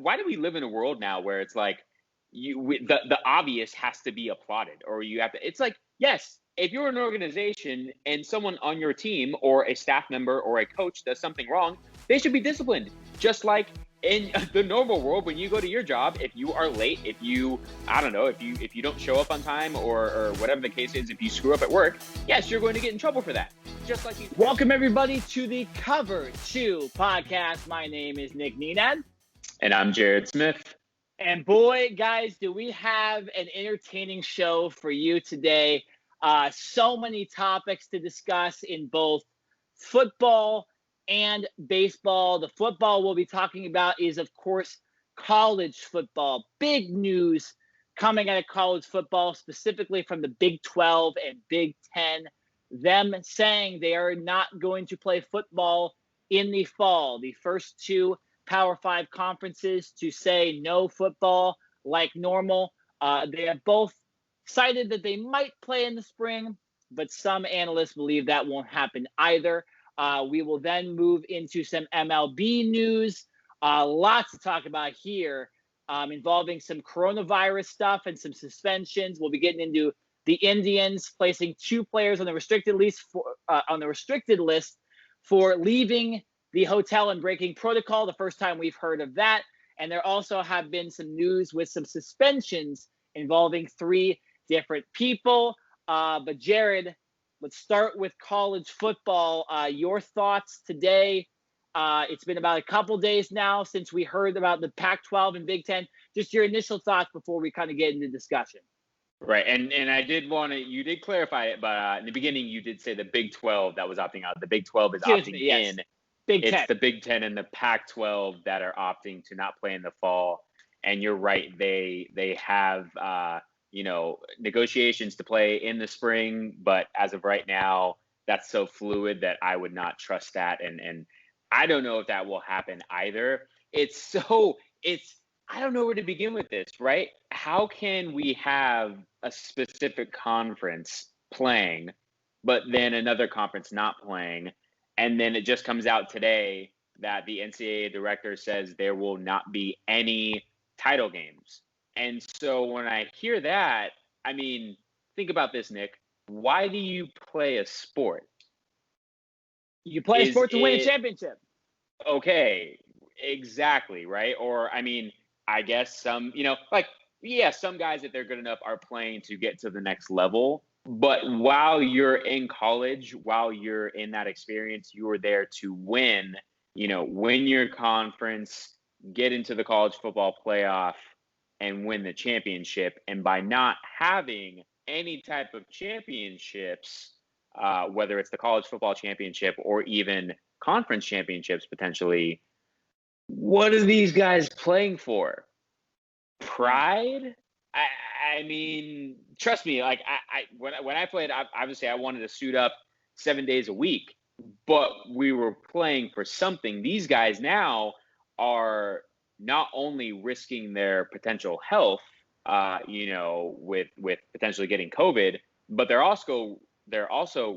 why do we live in a world now where it's like the obvious has to be applauded, or you have to? It's like, yes, if you're an organization and someone on your team or a staff member or a coach does something wrong, they should be disciplined. Just like in the normal world, when you go to your job, if you are late, if you don't show up on time, or whatever the case is, if you screw up at work, yes, you're going to get in trouble for that. Just like Welcome everybody to the Cover 2 podcast. My name is Nick Nenad. And I'm Jared Smith. And boy, guys, do we have an entertaining show for you today. So many topics to discuss in both football and baseball. The football we'll be talking about is, of course, college football. Big news coming out of college football, specifically from the Big 12 and Big Ten. Them saying they are not going to play football in the fall. The first two Power 5 conferences to say no football like normal. They have both cited that they might play in the spring, but some analysts believe that won't happen either. We will then move into some MLB news. Lots to talk about here involving some coronavirus stuff and some suspensions. We'll be getting into the Indians placing two players on the restricted list for leaving the hotel and breaking protocol. The first time we've heard of that. And there also have been some news with some suspensions involving three different people. But Jared, let's start with college football. Your thoughts today. It's been about a couple days now since we heard about the Pac-12 and Big Ten. Just your initial thoughts before we kind of get into discussion. Right, and I did want to, you did clarify it, but in the beginning you did say the Big 12 that was opting out. The Big 12 is opting in. Big Ten. It's the Big Ten and the Pac-12 that are opting to not play in the fall. And you're right, they have negotiations to play in the spring, but as of right now, that's so fluid that I would not trust that, and I don't know if that will happen either. I don't know where to begin with this, right? How can we have a specific conference playing, but then another conference not playing? And then it just comes out today that the NCAA director says there will not be any title games. And so when I hear that, I mean, think about this, Nick. Why do you play a sport? You play a sport to win a championship. Okay, exactly, right? Or, I mean, I guess some guys, if they're good enough, are playing to get to the next level. But while you're in college, while you're in that experience, you are there to win your conference, get into the college football playoff, and win the championship. And by not having any type of championships, whether it's the college football championship or even conference championships potentially, what are these guys playing for? Pride? I mean, trust me, like when I played, obviously I wanted to suit up 7 days a week, but we were playing for something. These guys now are not only risking their potential health, with potentially getting COVID, but they're also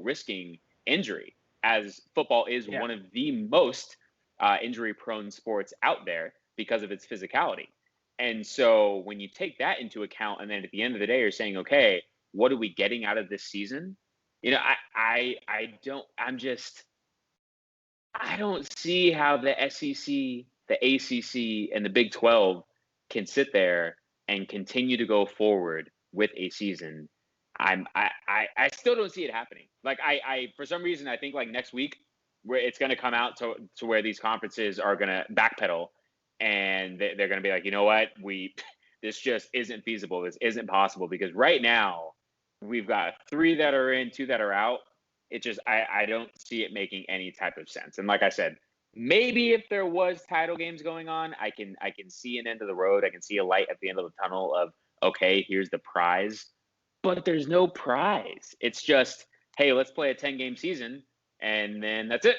risking injury, as football is one of the most injury-prone sports out there because of its physicality. And so when you take that into account, and then at the end of the day, you're saying, okay, what are we getting out of this season? I don't see how the SEC, the ACC, and the Big 12 can sit there and continue to go forward with a season. I still don't see it happening. Like I for some reason, I think like next week, where it's going to come out to where these conferences are going to backpedal. And they're going to be like, you know what, this just isn't feasible. This isn't possible, because right now we've got 3 that are in, 2 that are out. It just, I don't see it making any type of sense. And like I said, maybe if there was title games going on, I can see an end of the road. I can see a light at the end of the tunnel of, okay, here's the prize. But there's no prize. It's just, hey, let's play a 10-game season, and then that's it.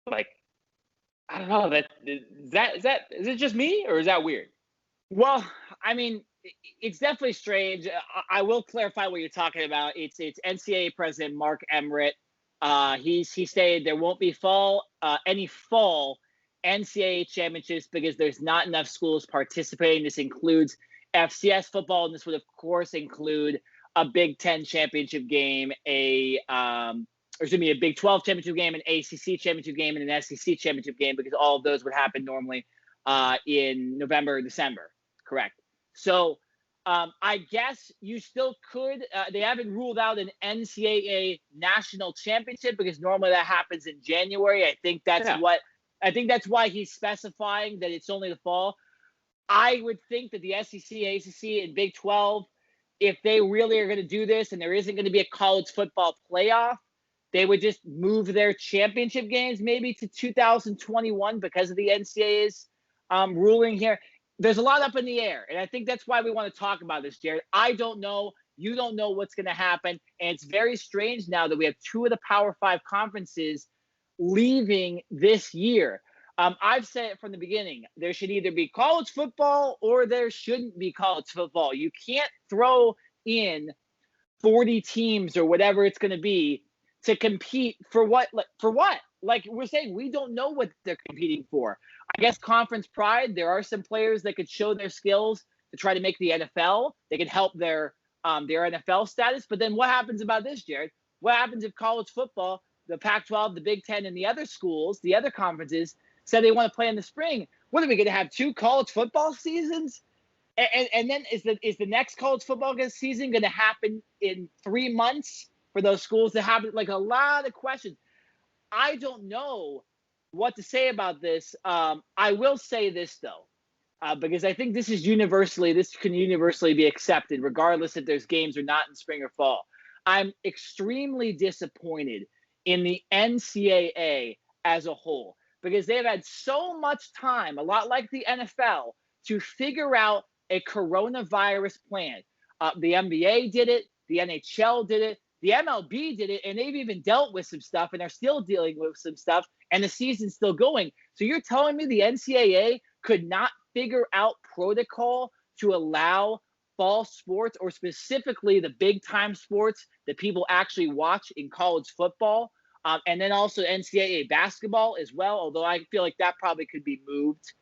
Like, I don't know. Is it just me, or is that weird? Well, I mean, it's definitely strange. I will clarify what you're talking about. It's NCAA President Mark Emmert. He stated there won't be any fall NCAA championships because there's not enough schools participating. This includes FCS football, and this would, of course, include a Big Ten championship game, a Big 12 championship game, an ACC championship game, and an SEC championship game, because all of those would happen normally in November or December. Correct. So I guess you still could. They haven't ruled out an NCAA national championship because normally that happens in January. I think that's why he's specifying that it's only the fall. I would think that the SEC, ACC, and Big 12, if they really are going to do this and there isn't going to be a college football playoff, they would just move their championship games maybe to 2021 because of the NCAA's ruling here. There's a lot up in the air, and I think that's why we want to talk about this, Jared. I don't know. You don't know what's going to happen, and it's very strange now that we have two of the Power 5 conferences leaving this year. I've said it from the beginning. There should either be college football or there shouldn't be college football. You can't throw in 40 teams or whatever it's going to be to compete for what? Like we're saying, we don't know what they're competing for. I guess conference pride, there are some players that could show their skills to try to make the NFL. They could help their NFL status. But then what happens about this, Jared? What happens if college football, the Pac-12, the Big Ten, and the other schools, the other conferences, said they want to play in the spring? What are we going to have, 2 college football seasons? And then is the next college football season going to happen in 3 months for those schools to have, like, a lot of questions? I don't know what to say about this. I will say this, though, because I think this can universally be accepted, regardless if there's games or not in spring or fall. I'm extremely disappointed in the NCAA as a whole, because they've had so much time, a lot like the NFL, to figure out a coronavirus plan. The NBA did it. The NHL did it. The MLB did it, and they've even dealt with some stuff and are still dealing with some stuff, and the season's still going. So you're telling me the NCAA could not figure out protocol to allow fall sports, or specifically the big-time sports that people actually watch in college football, and then also NCAA basketball as well, although I feel like that probably could be moved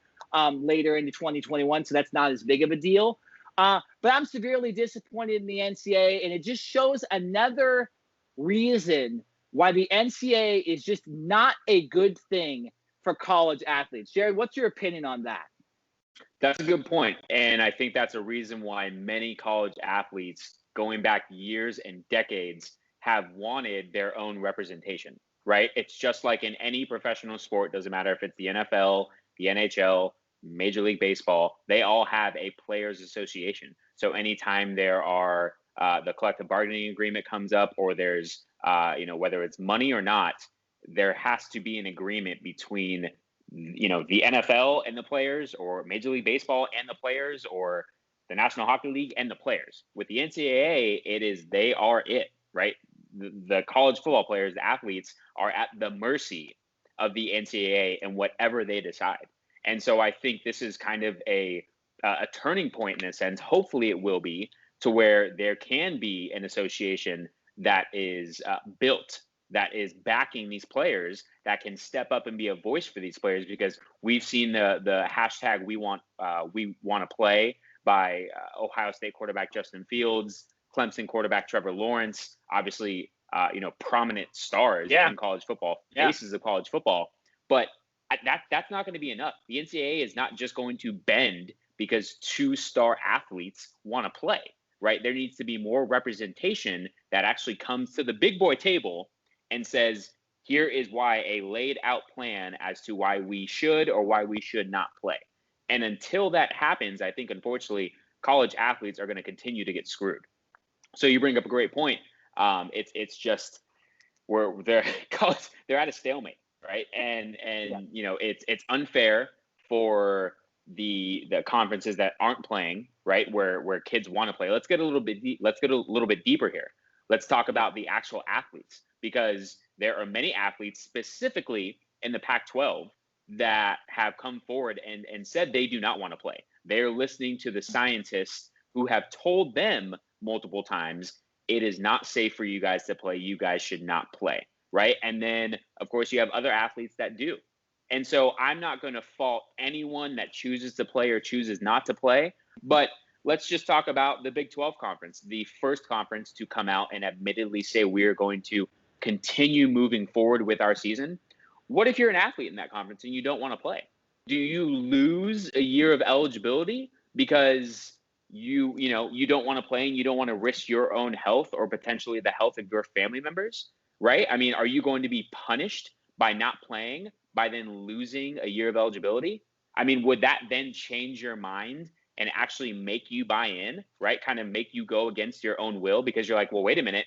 later into 2021, so that's not as big of a deal. But I'm severely disappointed in the NCAA, and it just shows another reason why the NCAA is just not a good thing for college athletes. Jared, what's your opinion on that? That's a good point. And I think that's a reason why many college athletes, going back years and decades, have wanted their own representation, right? It's just like in any professional sport. Doesn't matter if it's the NFL, the NHL, Major League Baseball, they all have a players association. So anytime there are the collective bargaining agreement comes up, or there's whether it's money or not, there has to be an agreement between the NFL and the players, or Major League Baseball and the players, or the National Hockey League and the players. With the NCAA, they are it, right? The college football players, the athletes, are at the mercy of the NCAA and whatever they decide. And so I think this is kind of a turning point in a sense. Hopefully it will be, to where there can be an association that is built, that is backing these players, that can step up and be a voice for these players, because we've seen the hashtag we want to play by Ohio State quarterback Justin Fields, Clemson quarterback Trevor Lawrence, obviously prominent stars in college football, faces of college football. But that's not going to be enough. The NCAA is not just going to bend because 2-star athletes want to play, right? There needs to be more representation that actually comes to the big boy table and says, here is why a laid out plan as to why we should or why we should not play. And until that happens, I think, unfortunately, college athletes are going to continue to get screwed. So you bring up a great point. It's just they're at a stalemate. Right. And it's unfair for the conferences that aren't playing, right, where kids want to play. Let's get a little bit deeper here. Let's talk about the actual athletes, because there are many athletes, specifically in the Pac-12, that have come forward and said they do not want to play. They're listening to the scientists who have told them multiple times, it is not safe for you guys to play. You guys should not play. Right. And then, of course, you have other athletes that do. And so I'm not going to fault anyone that chooses to play or chooses not to play. But let's just talk about the Big 12 conference, the first conference to come out and admittedly say we're going to continue moving forward with our season. What if you're an athlete in that conference and you don't want to play? Do you lose a year of eligibility because you don't want to play and you don't want to risk your own health or potentially the health of your family members, right? I mean, are you going to be punished by not playing, by then losing a year of eligibility? I mean, would that then change your mind and actually make you buy in, right? Kind of make you go against your own will because you're like, well, wait a minute,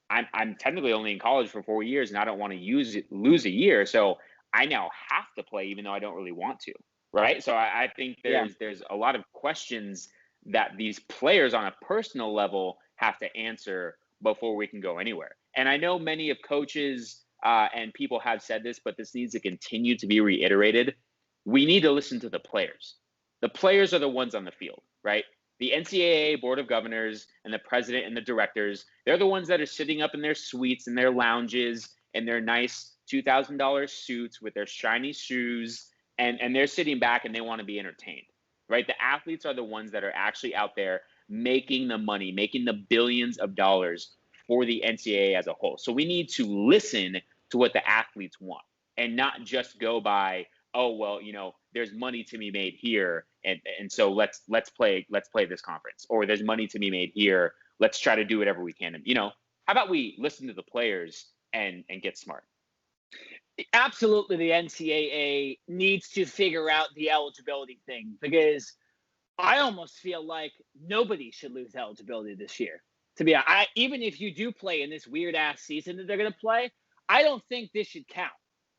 I'm technically only in college for 4 years and I don't want to lose a year, so I now have to play even though I don't really want to, right? So I think there's a lot of questions that these players on a personal level have to answer before we can go anywhere. And I know many of coaches and people have said this, but this needs to continue to be reiterated. We need to listen to the players. The players are the ones on the field, right? The NCAA Board of Governors and the president and the directors, they're the ones that are sitting up in their suites and their lounges and their nice $2,000 suits with their shiny shoes, and they're sitting back and they want to be entertained, right? The athletes are the ones that are actually out there making the money, making the billions of dollars for the NCAA as a whole. So we need to listen to what the athletes want and not just go by, oh, well, there's money to be made here, and so let's play this conference, or there's money to be made here, let's try to do whatever we can. And how about we listen to the players and get smart? Absolutely, the NCAA needs to figure out the eligibility thing, because I almost feel like nobody should lose eligibility this year. To be honest, even if you do play in this weird ass season that they're going to play, I don't think this should count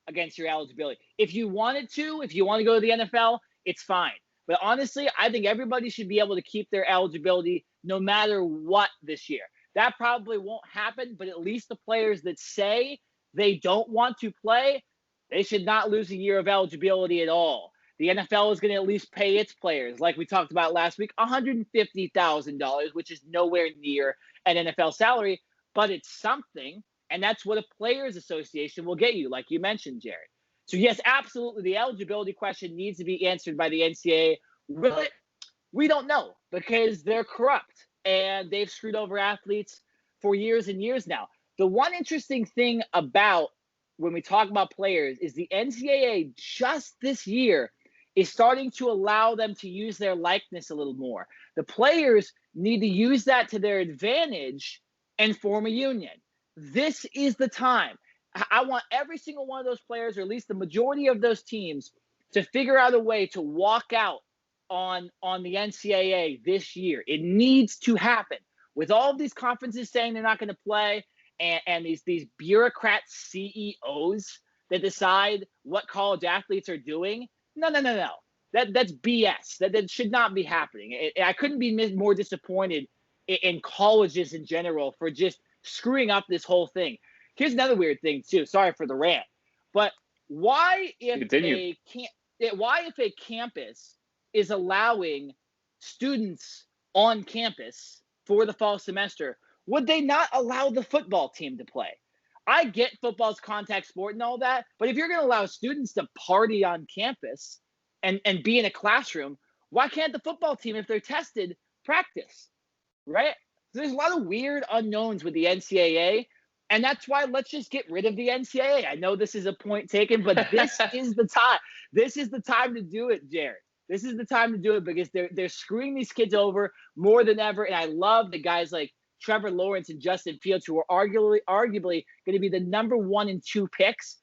against your eligibility. If you want to go to the NFL, it's fine. But honestly, I think everybody should be able to keep their eligibility no matter what this year. That probably won't happen, but at least the players that say they don't want to play, they should not lose a year of eligibility at all. The NFL is going to at least pay its players, like we talked about last week, $150,000, which is nowhere near an NFL salary, but it's something. And that's what a players association will get you, like you mentioned, Jared. So yes, absolutely, the eligibility question needs to be answered by the NCAA. Will it? We don't know, because they're corrupt and they've screwed over athletes for years and years now. The one interesting thing about when we talk about players is the NCAA just this year is starting to allow them to use their likeness a little more. The players need to use that to their advantage and form a union. This is the time. I want every single one of those players, or at least the majority of those teams, to figure out a way to walk out on the NCAA this year. It needs to happen. With all of these conferences saying they're not going to play, and these bureaucrat CEOs that decide what college athletes are doing, no. That's BS. That should not be happening. I couldn't be more disappointed in colleges in general for just screwing up this whole thing. Here's another weird thing too. Sorry for the rant, but why if a campus is allowing students on campus for the fall semester, would they not allow the football team to play? I get football's contact sport and all that, but if you're going to allow students to party on campus and be in a classroom, why can't the football team, if they're tested, practice? Right? So there's a lot of weird unknowns with the NCAA, and that's why let's just get rid of the NCAA. I know this is a point taken, but this is the time. This is the time to do it, Jared. This is the time to do it, because they're screwing these kids over more than ever. And I love the guys like Trevor Lawrence and Justin Fields, who are arguably going to be the number 1 and 2 picks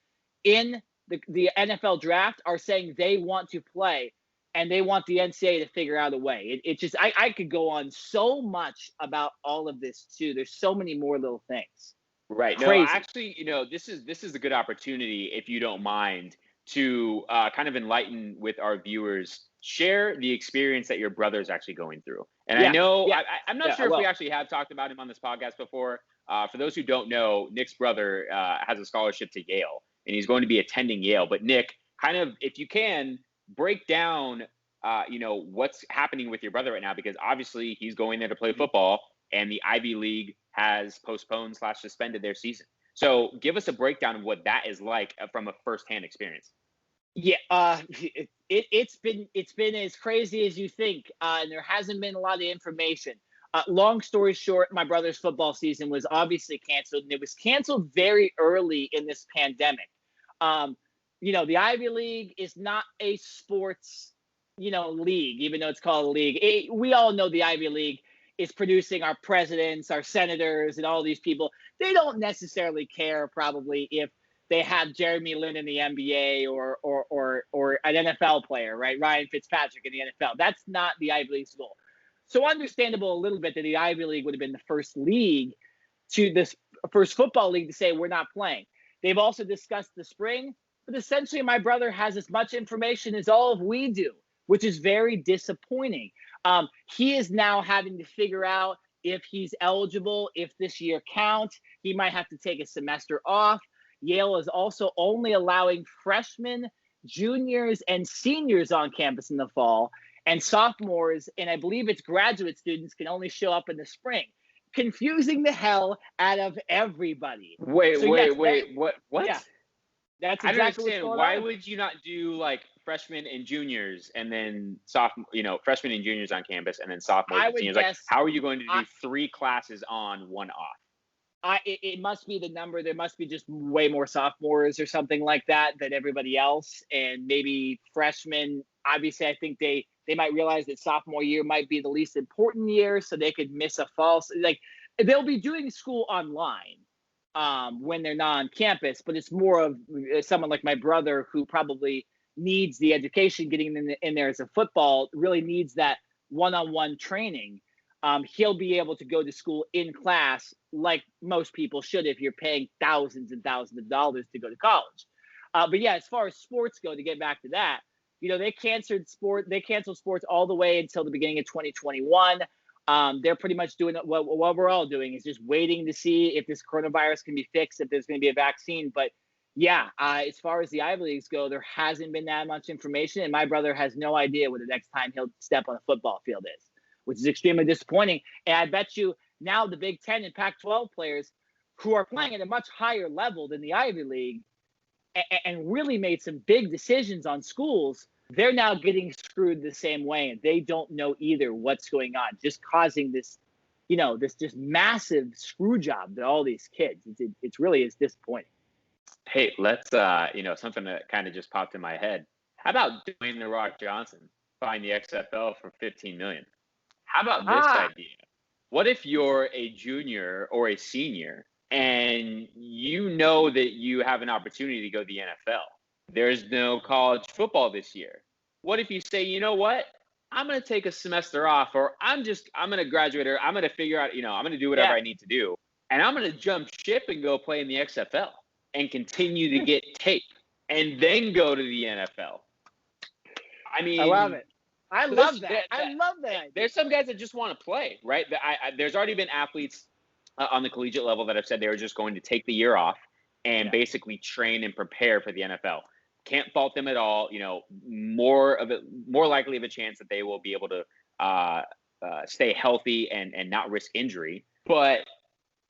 in the NFL draft, are saying they want to play. And they want the NCAA to figure out a way. It just, I could go on so much about all of this too. There's so many more little things. Right. Crazy. No, actually, this is a good opportunity, if you don't mind, to kind of enlighten with our viewers. Share the experience that your brother is actually going through. And I know, I'm not sure if we actually have talked about him on this podcast before. For those who don't know, Nick's brother has a scholarship to Yale, and he's going to be attending Yale. But Nick, kind of, if you can, break down, what's happening with your brother right now, because obviously he's going there to play football, and the Ivy League has postponed / suspended their season. So give us a breakdown of what that is like from a firsthand experience. Yeah, it's been as crazy as you think, and there hasn't been a lot of information. Long story short, my brother's football season was obviously canceled, and it was canceled very early in this pandemic. Um, the Ivy League is not a sports, league, even though it's called a league. We all know the Ivy League is producing our presidents, our senators, and all these people. They don't necessarily care probably if they have Jeremy Lin in the NBA or an NFL player, right? Ryan Fitzpatrick in the NFL. That's not the Ivy League's goal. So understandable a little bit that the Ivy League would have been the first league to this first football league to say we're not playing. They've also discussed the spring, but essentially my brother has as much information as all of we do, which is very disappointing. He is now having to figure out if he's eligible, if this year counts. He might have to take a semester off. Yale is also only allowing freshmen, juniors, and seniors on campus in the fall, and sophomores, and I believe it's graduate students, can only show up in the spring. Confusing the hell out of everybody. Wait, So, wait, yes, wait. What? yeah, that's I don't exactly what's understand. going Why on. would you not do like freshmen and juniors and then sophomore, freshmen and juniors on campus and then sophomores I and would seniors? guess. Like, how are you going to do 3 classes on, 1 off? It must be the number. There must be just way more sophomores or something like that than everybody else, and maybe freshmen. Obviously, I think they might realize that sophomore year might be the least important year, so they could miss a fall. Like they'll be doing school online when they're not on campus, but it's more of someone like my brother who probably needs the education, getting in there as a football, really needs that one-on-one training. He'll be able to go to school in class like most people should if you're paying thousands and thousands of dollars to go to college. But yeah, as far as sports go, to get back to that, they canceled sports all the way until the beginning of 2021. They're pretty much doing what we're all doing, is just waiting to see if this coronavirus can be fixed, if there's going to be a vaccine. But yeah, as far as the Ivy Leagues go, there hasn't been that much information, and my brother has no idea what the next time he'll step on a football field is, which is extremely disappointing. And I bet you now the Big Ten and Pac-12 players who are playing at a much higher level than the Ivy League and really made some big decisions on schools, they're now getting screwed the same way. And they don't know either what's going on, just causing this, this just massive screw job to all these kids. It's really is disappointing. Hey, let's something that kind of just popped in my head. How about Dwayne "The Rock" Johnson buying the XFL for $15 million? How about this idea? What if you're a junior or a senior and you know that you have an opportunity to go to the NFL? There's no college football this year. What if you say, you know what? I'm going to take a semester off, or I'm going to graduate, or I'm going to figure out, I'm going to do whatever I need to do. And I'm going to jump ship and go play in the XFL and continue to get tape and then go to the NFL. I mean, I love it. I love that. There's some guys that just want to play, right? There's already been athletes on the collegiate level that have said they were just going to take the year off and basically train and prepare for the NFL. Can't fault them at all. More likely of a chance that they will be able to stay healthy and not risk injury. But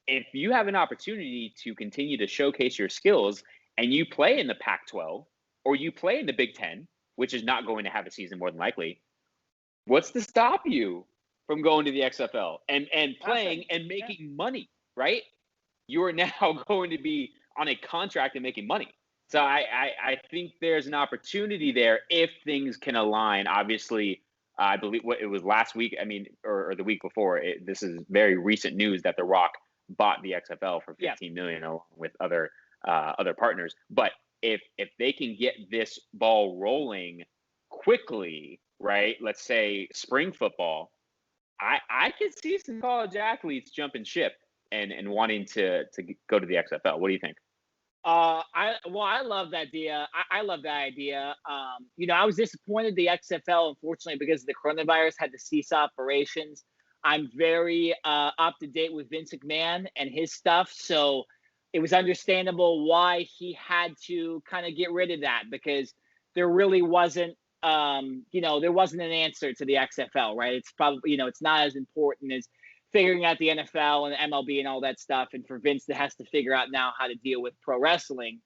if you have an opportunity to continue to showcase your skills and you play in the Pac-12 or you play in the Big Ten, which is not going to have a season more than likely, what's to stop you from going to the XFL and playing and making money, right? You are now going to be on a contract and making money. So I think there's an opportunity there if things can align. Obviously, I believe it was last week, or the week before. This is very recent news that The Rock bought the XFL for $15 million along with other partners. But if they can get this ball rolling quickly, right? Let's say spring football, I could see some college athletes jumping ship and wanting to go to the XFL. What do you think? I love that idea. I love that idea. I was disappointed the XFL, unfortunately, because the coronavirus had to cease operations. I'm very up to date with Vince McMahon and his stuff, so it was understandable why he had to kind of get rid of that, because there really wasn't, there wasn't an answer to the XFL, right? It's probably, it's not as important as figuring out the NFL and the MLB and all that stuff. And for Vince that has to figure out now how to deal with pro wrestling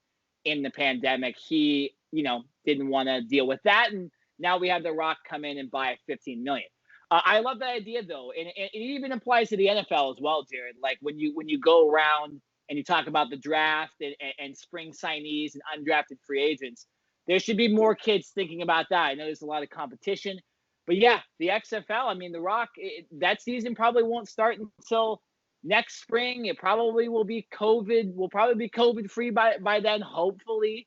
in the pandemic, he didn't want to deal with that. And now we have The Rock come in and buy $15 million. I love that idea, though. And it even applies to the NFL as well, Jared. Like when you go around and you talk about the draft and spring signees and undrafted free agents, there should be more kids thinking about that. I know there's a lot of competition. But yeah, the XFL, I mean, The Rock, that season probably won't start until next spring. It probably will be COVID. We'll probably be COVID free by then, hopefully.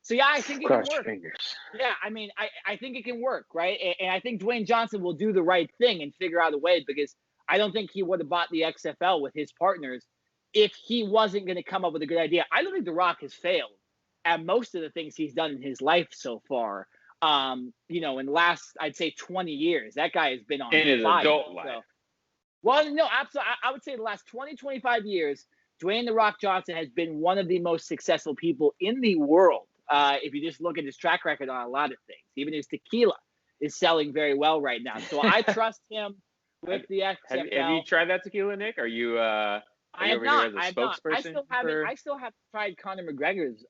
So yeah, I think it Cross can work. fingers. Yeah, I mean, I think it can work, right? And I think Dwayne Johnson will do the right thing and figure out a way, because I don't think he would have bought the XFL with his partners if he wasn't going to come up with a good idea. I don't think The Rock has failed at most of the things he's done in his life so far. In the last, I'd say 20 years, that guy has been on in his fire. adult life. So, well, no, absolutely. I would say the last 20, 25 years, Dwayne The Rock Johnson has been one of the most successful people in the world. If you just look at his track record on a lot of things, even his tequila is selling very well right now. So I trust him with the XFL. Have you tried that tequila, Nick? Are you? I have not. I still haven't tried Conor McGregor's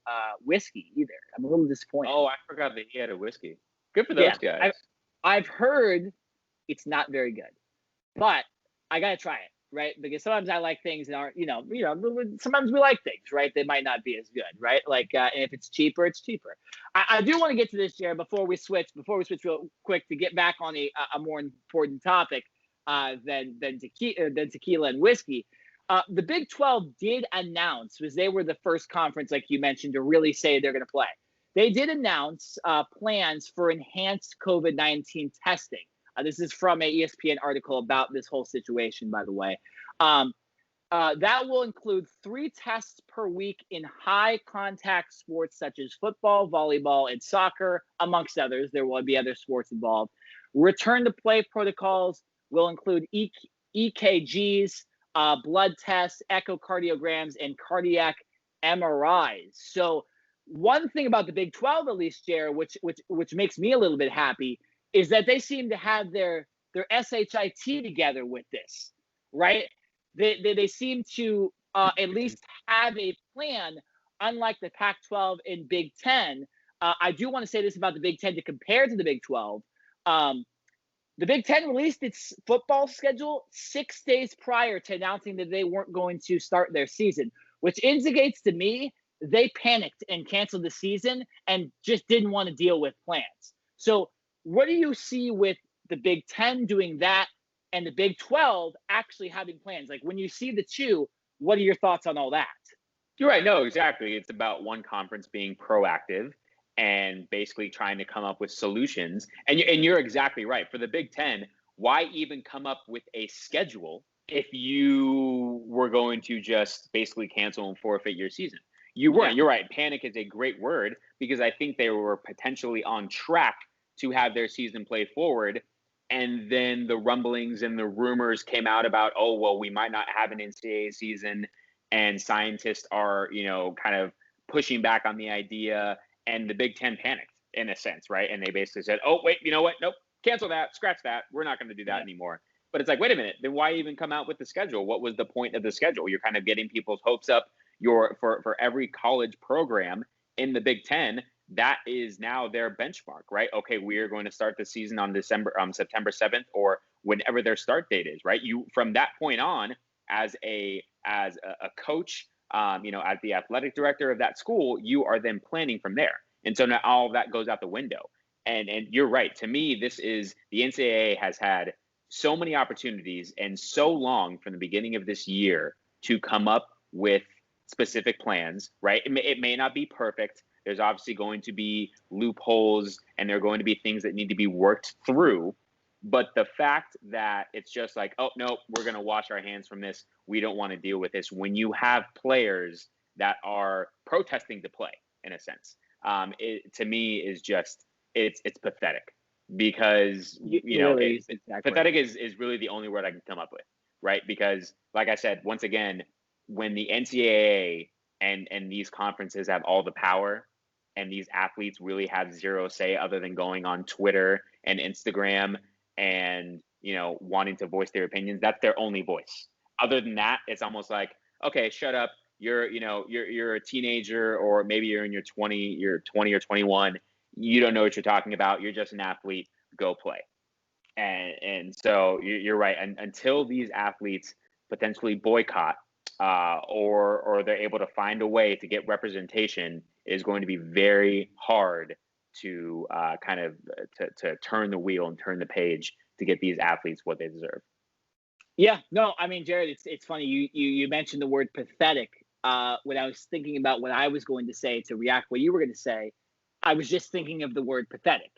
whiskey either. I'm a little disappointed. Oh, I forgot that he had a whiskey. Good for those guys. I've heard it's not very good, but I gotta try it, right? Because sometimes I like things that aren't, sometimes we like things, right? They might not be as good, right? Like, and if it's cheaper, it's cheaper. I do want to get to this, Jared, before we switch real quick to get back on a more important topic than tequila and whiskey. The Big 12 did announce, because they were the first conference, like you mentioned, to really say they're going to play. They did announce plans for enhanced COVID-19 testing. This is from a ESPN article about this whole situation, by the way. That will include 3 tests per week in high-contact sports such as football, volleyball, and soccer, amongst others. There will be other sports involved. Return-to-play protocols will include EKGs, blood tests, echocardiograms, and cardiac MRIs. So one thing about the Big 12, at least, Jared, which makes me a little bit happy, is that they seem to have their SHIT together with this, right? They seem to at least have a plan, unlike the Pac-12 and Big Ten. I do want to say this about the Big Ten to compare to the Big 12. The Big Ten released its football schedule 6 days prior to announcing that they weren't going to start their season, which indicates to me they panicked and canceled the season and just didn't want to deal with plans. So what do you see with the Big Ten doing that and the Big 12 actually having plans? Like, when you see the two, what are your thoughts on all that? You're right. No, exactly. It's about one conference being proactive and basically trying to come up with solutions. And you're exactly right. For the Big Ten, why even come up with a schedule if you were going to just basically cancel and forfeit your season? You weren't. You're right. Panic is a great word, because I think they were potentially on track to have their season play forward. And then the rumblings and the rumors came out about, oh, well, we might not have an NCAA season. And scientists are, kind of pushing back on the idea. And the Big Ten panicked, in a sense, right? And they basically said, oh, wait, you know what? Nope, cancel that, scratch that. We're not going to do that anymore. But it's like, wait a minute, then why even come out with the schedule? What was the point of the schedule? You're kind of getting people's hopes up. For every college program in the Big Ten, that is now their benchmark, right? Okay, we are going to start the season on September 7th, or whenever their start date is, right? You, from that point on, as a coach, as the athletic director of that school, you are then planning from there. And so now all of that goes out the window. And you're right. To me, this is, the NCAA has had so many opportunities and so long from the beginning of this year to come up with specific plans, right? It may not be perfect. There's obviously going to be loopholes, and there are going to be things that need to be worked through. But the fact that it's just like, oh, no, we're going to wash our hands from this. We don't want to deal with this. When you have players that are protesting to play, in a sense, it, to me, is just, it's pathetic. Because, pathetic is really the only word I can come up with, right? Because, like I said, once again, when the NCAA and these conferences have all the power, and these athletes really have zero say other than going on Twitter and Instagram and, wanting to voice their opinions, that's their only voice. Other than that, it's almost like, okay, shut up. you're a teenager, or maybe you're in your 20 or 21. You don't know what you're talking about. You're just an athlete. Go play. And so you're right. And until these athletes potentially boycott, or they're able to find a way to get representation, it is going to be very hard to to turn the wheel and turn the page to get these athletes what they deserve. Yeah, no, I mean, Jared, it's funny. You mentioned the word pathetic. When I was thinking about what I was going to say to react what you were going to say, I was just thinking of the word pathetic.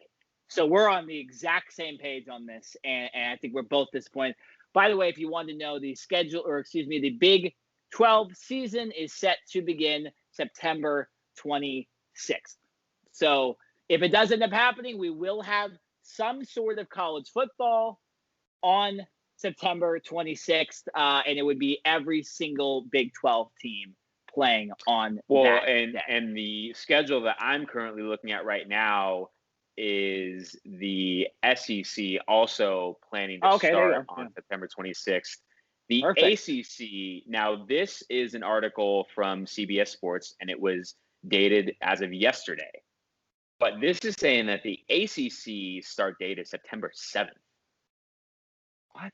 So we're on the exact same page on this, and I think we're both disappointed. By the way, if you want to know the schedule, or excuse me, the Big 12 season is set to begin September 26th. So if it does end up happening, we will have some sort of college football on September 26th, and it would be every single Big 12 team playing on that day. And the schedule that I'm currently looking at right now is the SEC also planning to start on September 26th. The ACC, now this is an article from CBS Sports, and it was dated as of yesterday. But this is saying that the ACC start date is September 7th. What?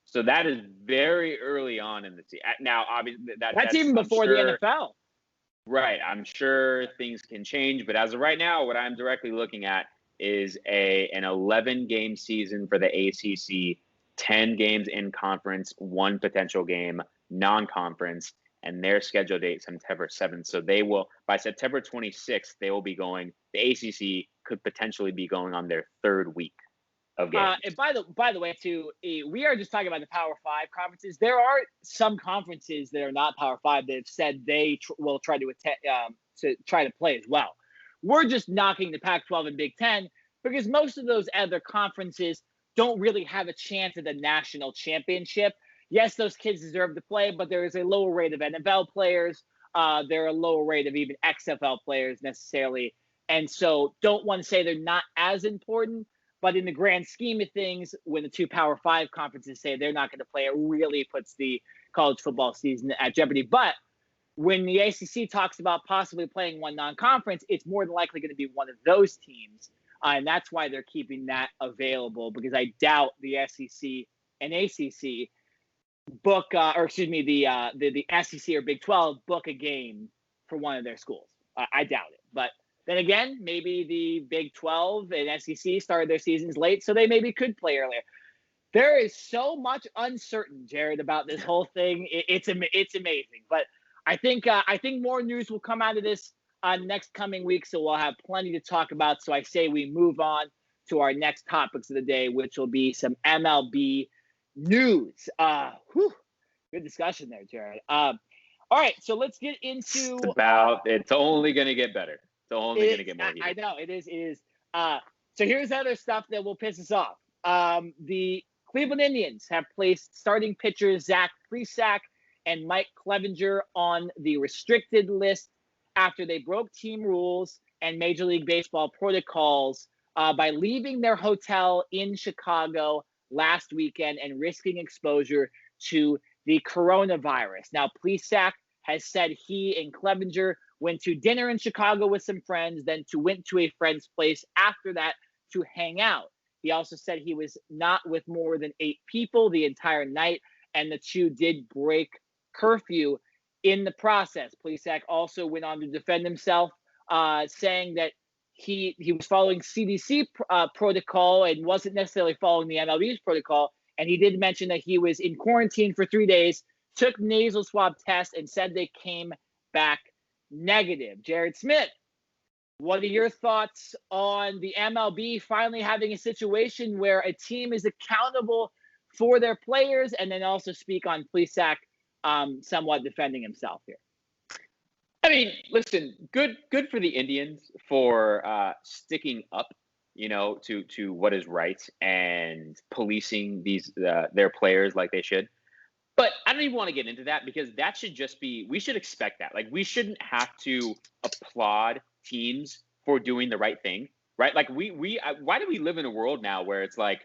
So that is very early on in the season. Now, obviously, that's even before the NFL. Right. I'm sure things can change, but as of right now, what I'm directly looking at is an 11-game season for the ACC, 10 games in conference, 1 potential game non-conference, and their schedule date September 7th. So they will, by September 26th, they will be going. The ACC could potentially be going on their 3rd week of games. And by the way, too, we are just talking about the Power 5 conferences. There are some conferences that are not Power 5 that have said they will try to try to play as well. We're just knocking the Pac-12 and Big Ten because most of those other conferences don't really have a chance at the national championship. Yes, those kids deserve to play, but there is a lower rate of NFL players. There are a lower rate of even XFL players necessarily. And so don't want to say they're not as important, but in the grand scheme of things, when the 2 Power 5 conferences say they're not going to play, it really puts the college football season at jeopardy. But when the ACC talks about possibly playing 1 non-conference, it's more than likely going to be one of those teams. And that's why they're keeping that available, because I doubt the SEC and ACC book, the SEC or Big 12 book a game for one of their schools. I doubt it. But then again, maybe the Big 12 and SEC started their seasons late, so they maybe could play earlier. There is so much uncertain, Jared, about this whole thing. It's amazing. But I think more news will come out of this next coming week, so we'll have plenty to talk about. So I say we move on to our next topics of the day, which will be some MLB news. Good discussion there, Jared. All right, so let's get into it's only going to get better. It's only going to get more heated. I know it is. So here's other stuff that will piss us off. The Cleveland Indians have placed starting pitchers Zach Plesac and Mike Clevinger on the restricted list after they broke team rules and Major League Baseball protocols by leaving their hotel in Chicago last weekend and risking exposure to the coronavirus. Now, Plesac has said he and Clevinger went to dinner in Chicago with some friends, then went to a friend's place after that to hang out. He also said he was not with more than 8 people the entire night, and the 2 did break curfew in the process. Plesac also went on to defend himself, saying that he was following CDC protocol and wasn't necessarily following the MLB's protocol. And he did mention that he was in quarantine for 3 days, took nasal swab tests, and said they came back negative. Jared Smith, what are your thoughts on the MLB finally having a situation where a team is accountable for their players, and then also speak on Plesac somewhat defending himself here? I mean, listen, good for the Indians for sticking up, to what is right and policing their players like they should. But I don't even want to get into that, because that should just be, we should expect that. Like, we shouldn't have to applaud teams for doing the right thing, right? Like, why do we live in a world now where it's like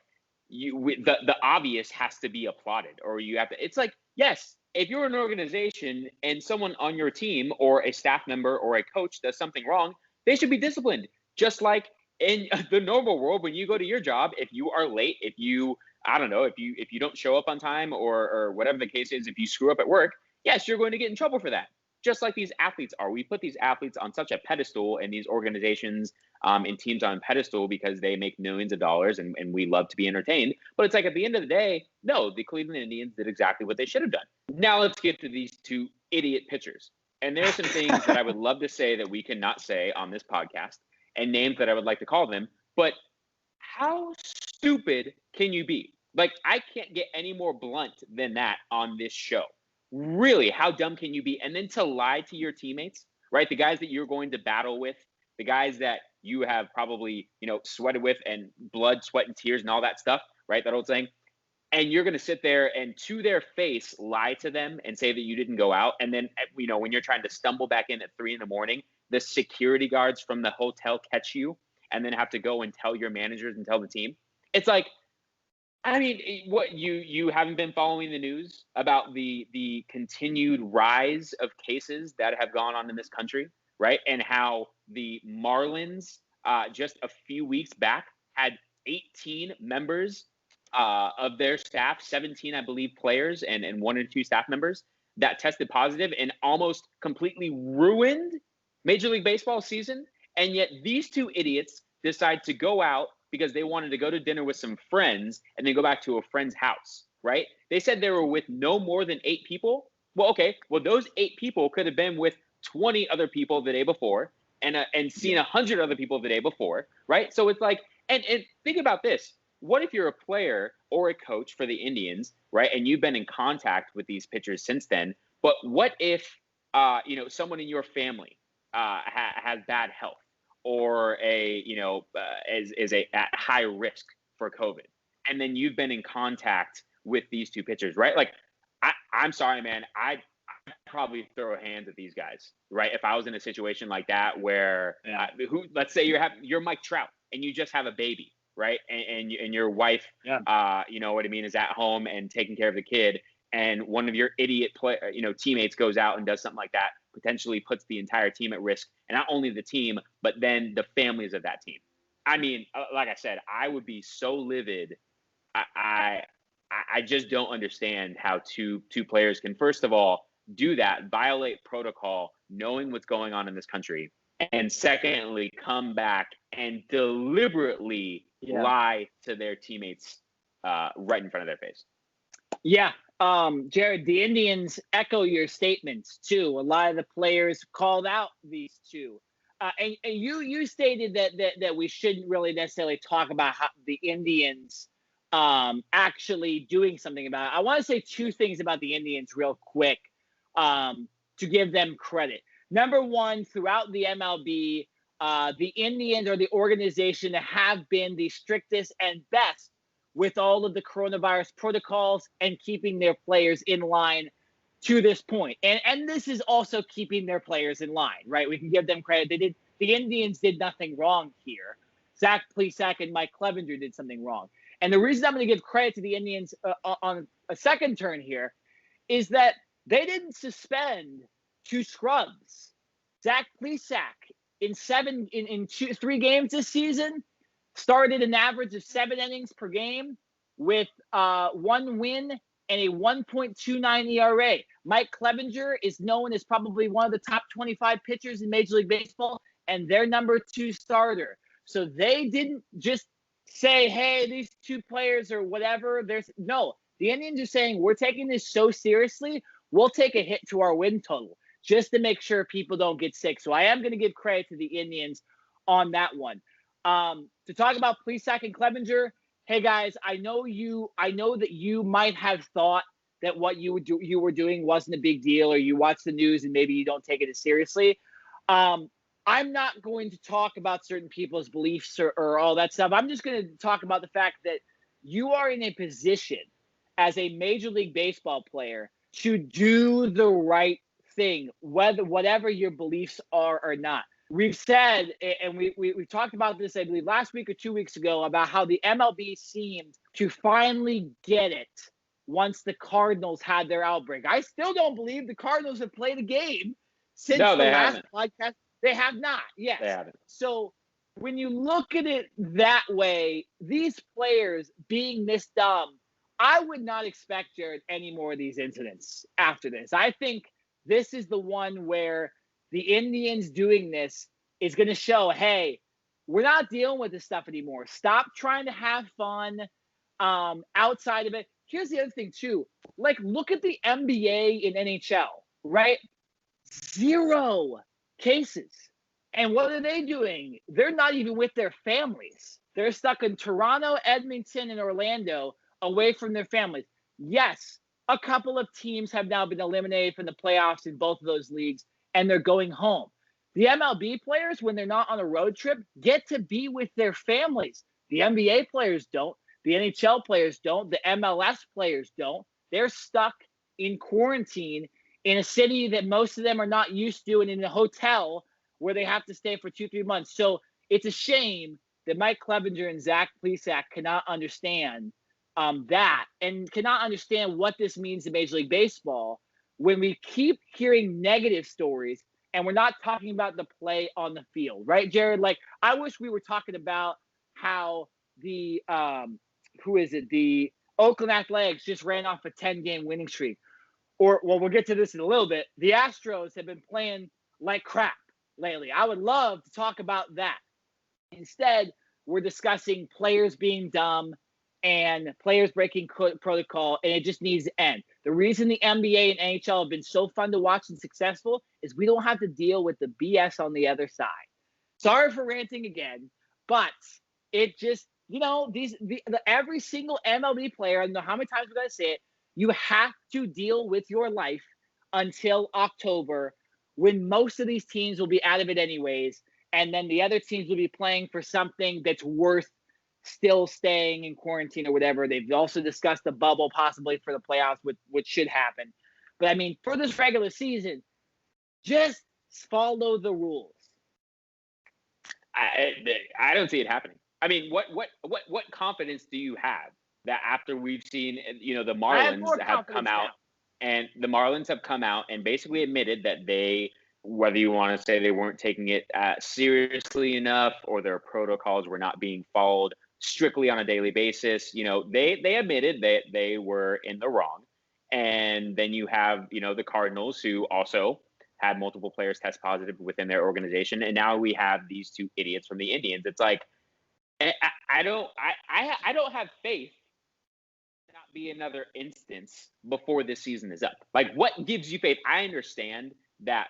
the obvious has to be applauded, or you have to, it's like, yes, if you're an organization and someone on your team or a staff member or a coach does something wrong, they should be disciplined. Just like in the normal world, when you go to your job, if you are late, if you, I don't know, if you don't show up on time or whatever the case is, if you screw up at work, yes, you're going to get in trouble for that. Just like these athletes are. We put these athletes on such a pedestal, and these organizations and teams on pedestal because they make millions of dollars, and we love to be entertained. But it's like at the end of the day, no, the Cleveland Indians did exactly what they should have done. Now let's get to these two idiot pitchers. And there are some things that I would love to say that we cannot say on this podcast, and names that I would like to call them. But how stupid can you be? Like, I can't get any more blunt than that on this show. Really, how dumb can you be? And then to lie to your teammates, right? The guys that you're going to battle with, the guys that you have probably, sweated with and blood, sweat, and tears and all that stuff, right? That old saying. And you're going to sit there and to their face lie to them and say that you didn't go out. And then, when you're trying to stumble back in at 3 a.m, the security guards from the hotel catch you and then have to go and tell your managers and tell the team. It's like, I mean, what you haven't been following the news about the continued rise of cases that have gone on in this country, right? And how the Marlins just a few weeks back had 18 members of their staff, 17, I believe, players and 1 or 2 staff members that tested positive and almost completely ruined Major League Baseball season. And yet these two idiots decide to go out because they wanted to go to dinner with some friends and then go back to a friend's house, right? They said they were with no more than 8 people. Well, okay. Well, those 8 people could have been with 20 other people the day before and seen 100 other people the day before, right? So it's like, and think about this. What if you're a player or a coach for the Indians, right? And you've been in contact with these pitchers since then. But what if, someone in your family has bad health? Or is at high risk for COVID, and then you've been in contact with these 2 pitchers, right? Like, I'm sorry, man, I'd probably throw hands at these guys, right? If I was in a situation like that, where let's say you're Mike Trout and you just have a baby, right? And your wife, is at home and taking care of the kid, and one of your idiot teammates goes out and does something like that, potentially puts the entire team at risk, and not only the team, but then the families of that team. I mean, like I said, I would be so livid. I just don't understand how two players can, first of all, do that, violate protocol, knowing what's going on in this country, and secondly, come back and deliberately lie to their teammates right in front of their face. Yeah. Jared, the Indians echo your statements too. A lot of the players called out these two. And you stated that we shouldn't really necessarily talk about how the Indians actually doing something about it. I want to say 2 things about the Indians real quick to give them credit. Number one, throughout the MLB, the Indians or the organization have been the strictest and best with all of the coronavirus protocols and keeping their players in line to this point. And this is also keeping their players in line, right? We can give them credit. The Indians did nothing wrong here. Zach Plesac and Mike Clevinger did something wrong. And the reason I'm going to give credit to the Indians on a second turn here is that they didn't suspend 2 scrubs. Zach Plesac in 3 games this season started an average of 7 innings per game with 1 win and a 1.29 ERA. Mike Clevinger is known as probably one of the top 25 pitchers in Major League Baseball, and their number 2 starter. So they didn't just say, hey, these 2 players or whatever. The Indians are saying, we're taking this so seriously, we'll take a hit to our win total just to make sure people don't get sick. So I am going to give credit to the Indians on that one. To talk about Plesac and Clevinger, hey guys, I know that you might have thought that what you were doing wasn't a big deal, or you watch the news and maybe you don't take it as seriously. I'm not going to talk about certain people's beliefs or all that stuff. I'm just going to talk about the fact that you are in a position as a Major League Baseball player to do the right thing, whatever your beliefs are or not. We've said, and we talked about this, I believe, last week or 2 weeks ago, about how the MLB seemed to finally get it once the Cardinals had their outbreak. I still don't believe the Cardinals have played a game since No, the they last haven't. podcast. They have not. Yes. They haven't. So when you look at it that way, these players being this dumb, I would not expect, Jared, any more of these incidents after this. I think this is the one where the Indians doing this is going to show, hey, we're not dealing with this stuff anymore. Stop trying to have fun outside of it. Here's the other thing, too. Like, look at the NBA and NHL, right? 0 cases. And what are they doing? They're not even with their families. They're stuck in Toronto, Edmonton, and Orlando away from their families. Yes, a couple of teams have now been eliminated from the playoffs in both of those leagues, and they're going home. The MLB players, when they're not on a road trip, get to be with their families. The NBA players don't. The NHL players don't. The MLS players don't. They're stuck in quarantine in a city that most of them are not used to and in a hotel where they have to stay for 2-3 months. So it's a shame that Mike Clevinger and Zach Plesac cannot understand that and cannot understand what this means to Major League Baseball when we keep hearing negative stories and we're not talking about the play on the field, right, Jared? Like, I wish we were talking about how the the Oakland Athletics just ran off a 10-game winning streak. Or, well, we'll get to this in a little bit. The Astros have been playing like crap lately. I would love to talk about that. Instead, we're discussing players being dumb and players breaking protocol, and it just needs to end. The reason the NBA and NHL have been so fun to watch and successful is we don't have to deal with the BS on the other side. Sorry for ranting again, but it just, every single MLB player, I don't know how many times we got to say it, you have to deal with your life until October, when most of these teams will be out of it anyways, and then the other teams will be playing for something that's worth still staying in quarantine or whatever. They've also discussed the bubble possibly for the playoffs, which should happen. But, I mean, for this regular season, just follow the rules. I don't see it happening. I mean, what confidence do you have that after we've seen, the Marlins have come out now. And the Marlins have come out and basically admitted that they, whether you want to say they weren't taking it seriously enough or their protocols were not being followed strictly on a daily basis, they admitted that they were in the wrong. And then you have, the Cardinals, who also had multiple players test positive within their organization. And now we have these 2 idiots from the Indians. It's like, I don't have faith not be another instance before this season is up. Like, what gives you faith? I understand that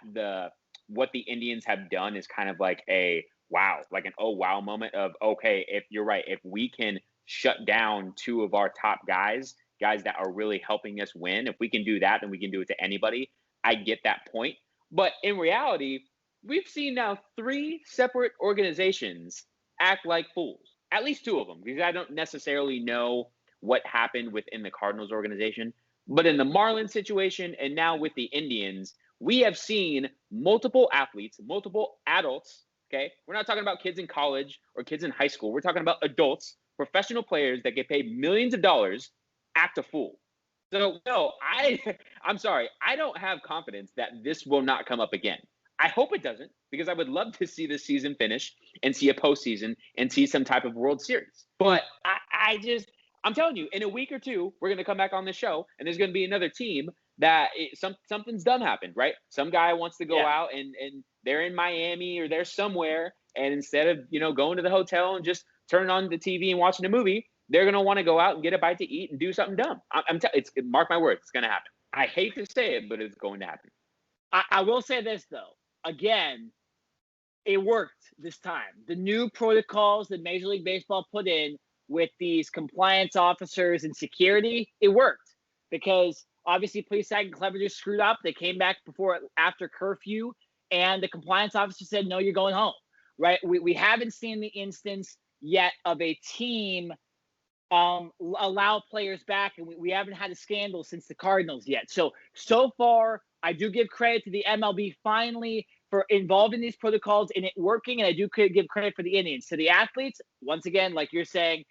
what the Indians have done is kind of like a wow, like an oh wow moment of, okay, if you're right, if we can shut down 2 of our top guys that are really helping us win, if we can do that, then we can do it to anybody. I get that point. But in reality, we've seen now 3 separate organizations act like fools, at least 2 of them, because I don't necessarily know what happened within the Cardinals organization. But in the Marlins situation and now with the Indians, we have seen multiple athletes, multiple adults, okay? We're not talking about kids in college or kids in high school. We're talking about adults, professional players that get paid millions of dollars, act a fool. So, no, I'm sorry. I don't have confidence that this will not come up again. I hope it doesn't, because I would love to see this season finish and see a postseason and see some type of World Series. But I'm telling you, in a week or 2, we're going to come back on the show, and there's going to be another team that something's done happened, right? Some guy wants to go out and they're in Miami or they're somewhere, and instead of, going to the hotel and just turning on the TV and watching a movie, they're going to want to go out and get a bite to eat and do something dumb. Mark my words, it's going to happen. I hate to say it, but it's going to happen. I will say this, though. Again, it worked this time. The new protocols that Major League Baseball put in with these compliance officers and security, it worked, because obviously Plesac and Clevinger screwed up. They came back after curfew, and the compliance officer said, no, you're going home, right? We haven't seen the instance yet of a team allow players back, and we haven't had a scandal since the Cardinals yet. So far, I do give credit to the MLB finally for involving these protocols and it working, and I do give credit for the Indians. To the athletes, once again, like you're saying,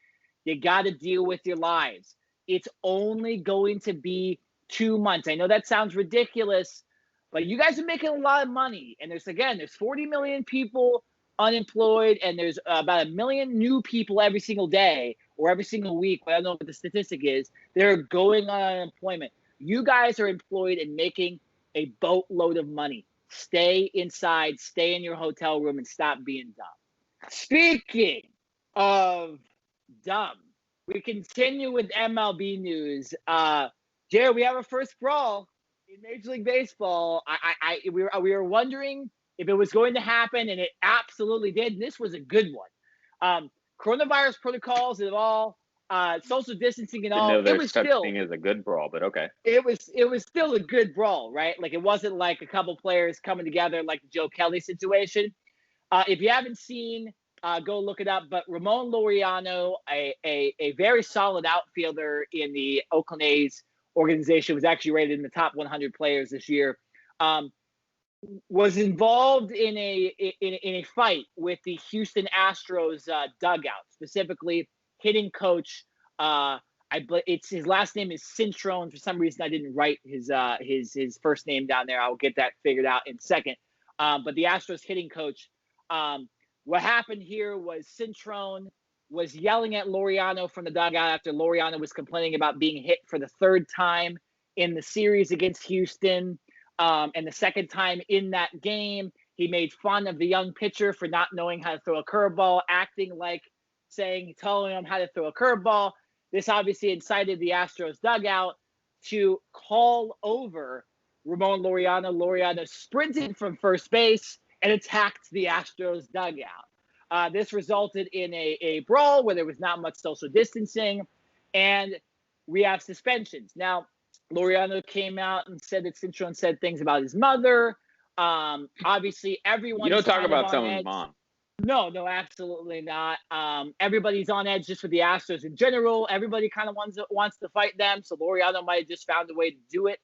you got to deal with your lives. it's only going to be 2 months. I know that sounds ridiculous, but you guys are making a lot of money. And there's 40 million people unemployed, and there's about 1 million new people every single day or every single week. I don't know what the statistic is. They're going on unemployment. You guys are employed and making a boatload of money. Stay inside, stay in your hotel room, and stop being dumb. Speaking of dumb, we continue with MLB news. Jared, we have our first brawl in Major League Baseball. We were wondering if it was going to happen, and it absolutely did. And this was a good one. Coronavirus protocols and all, social distancing and all. It was such thing as a good brawl, but okay. It was still a good brawl, right? Like, it wasn't like a couple players coming together like the Joe Kelly situation. If you haven't seen, go look it up. But Ramon Laureano, a very solid outfielder in the Oakland A's organization, was actually rated in the top 100 players this year. Was involved in a fight with the Houston Astros dugout, specifically hitting coach. It's his last name is Cintron. For some reason, I didn't write his first name down there. I'll get that figured out in a second. But the Astros hitting coach. What happened here was Cintron was yelling at Laureano from the dugout after Laureano was complaining about being hit for the third time in the series against Houston. And the second time in that game, he made fun of the young pitcher for not knowing how to throw a curveball, acting like telling him how to throw a curveball. This obviously incited the Astros dugout to call over Ramon Laureano. Laureano sprinted from first base and attacked the Astros dugout. This resulted in a brawl where there was not much social distancing, and we have suspensions. Now, Laureano came out and said that Cintron said things about his mother. Obviously, everyone. You don't talk about someone's mom. No, absolutely not. Everybody's on edge just with the Astros in general. Everybody kind of wants to fight them, so Laureano might have just found a way to do it.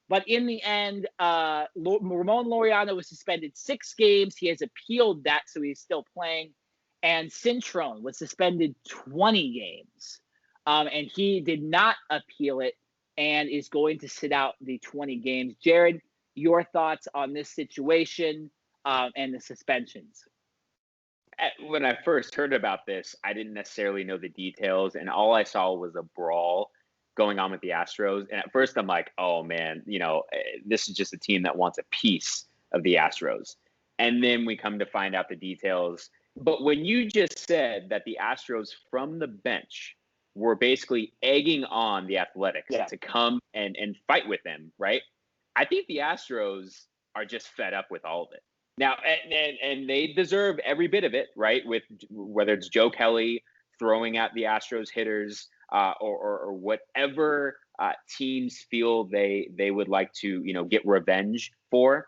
But in the end, Ramon Laureano was suspended 6 games. He has appealed that, so he's still playing. And Cintron was suspended 20 games. And he did not appeal it and is going to sit out the 20 games. Jared, your thoughts on this situation and the suspensions? When I first heard about this, I didn't necessarily know the details, and all I saw was a brawl going on with the Astros. And at first I'm like, oh man, this is just a team that wants a piece of the Astros. And then we come to find out the details. But when you just said that the Astros from the bench were basically egging on the Athletics to come and fight with them, right? I think the Astros are just fed up with all of it. Now, and they deserve every bit of it, right? With whether it's Joe Kelly throwing at the Astros hitters, or whatever teams feel they would like to get revenge for,